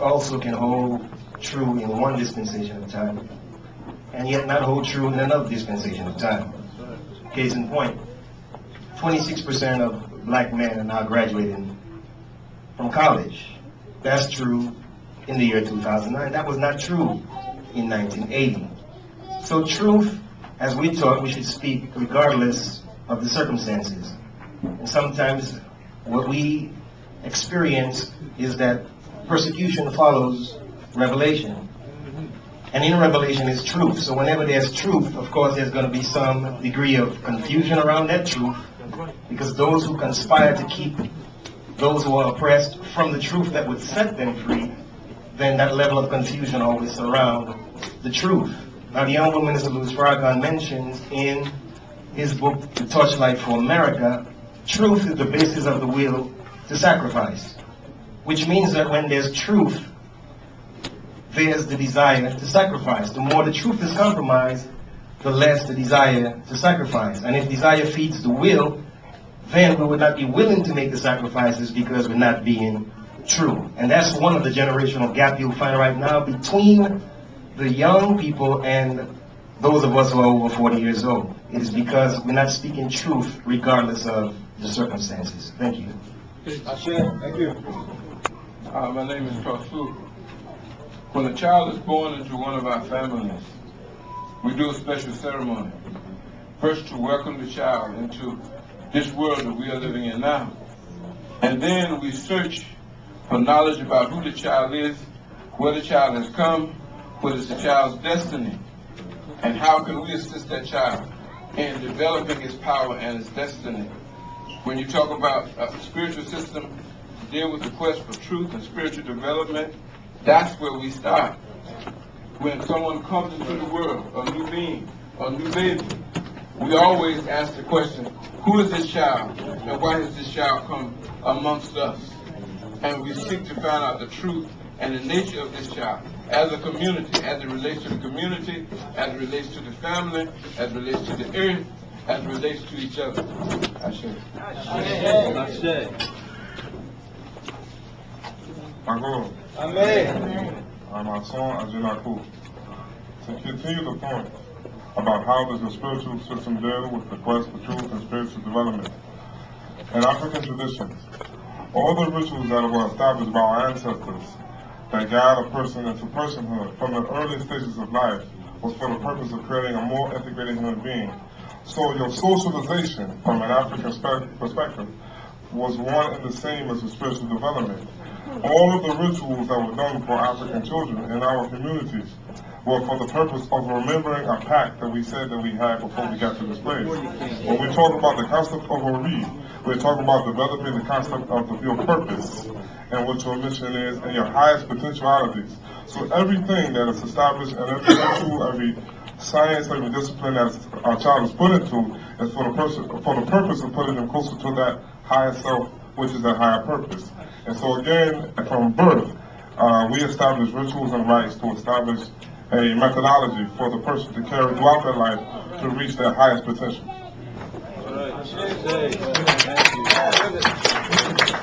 also can hold true in one dispensation of time, and yet not hold true in another dispensation of time. Case in point, 26% of black men are now graduating from college. That's true in the year 2009. That was not true in 1980. So truth, as we taught, we should speak regardless of the circumstances. And sometimes what we experience is that persecution follows revelation. And in revelation is truth. So whenever there's truth, of course, there's going to be some degree of confusion around that truth, because those who conspire to keep those who are oppressed from the truth that would set them free, then that level of confusion always surrounds the truth. Now, the Honorable Minister Louis Farrakhan mentions in his book, The Torchlight for America, truth is the basis of the will to sacrifice, which means that when there's truth, there's the desire to sacrifice. The more the truth is compromised, the less the desire to sacrifice. And if desire feeds the will, then we would not be willing to make the sacrifices because we're not being true. And that's one of the generational gap you'll find right now between the young people and those of us who are over 40 years old. It is because we're not speaking truth regardless of the circumstances. Thank you. Thank you. My name is Profu. When a child is born into one of our families, we do a special ceremony. First, to welcome the child into this world that we are living in now. And then we search for knowledge about who the child is, where the child has come, what is the child's destiny, and how can we assist that child in developing his power and his destiny. When you talk about a spiritual system to deal with the quest for truth and spiritual development, that's where we start. When someone comes into the world, a new being, a new baby, we always ask the question, who is this child and why has this child come amongst us? And we seek to find out the truth and the nature of this child as a community, as it relates to the community, as it relates to the family, as it relates to the earth, as it relates to each other. Ashe. Amen. My son, Ajinaku. To continue the point about how does the spiritual system deal with the quest for truth and spiritual development. In African traditions, all the rituals that were established by our ancestors that guide a person into personhood from the early stages of life was for the purpose of creating a more integrated human being. So your socialization from an African perspective was one and the same as the spiritual development. All of the rituals that were done for African children in our communities were for the purpose of remembering a pact that we said that we had before we got to this place. When we talk about the concept of Ori, we're talking about developing the concept of your purpose and what your mission is and your highest potentialities. So everything that is established and every ritual, every science, every discipline that our child is put into is for the purpose of putting them closer to that higher self, which is that higher purpose. And so again, from birth, we establish rituals and rites to establish a methodology for the person to carry throughout their life to reach their highest potential. All right.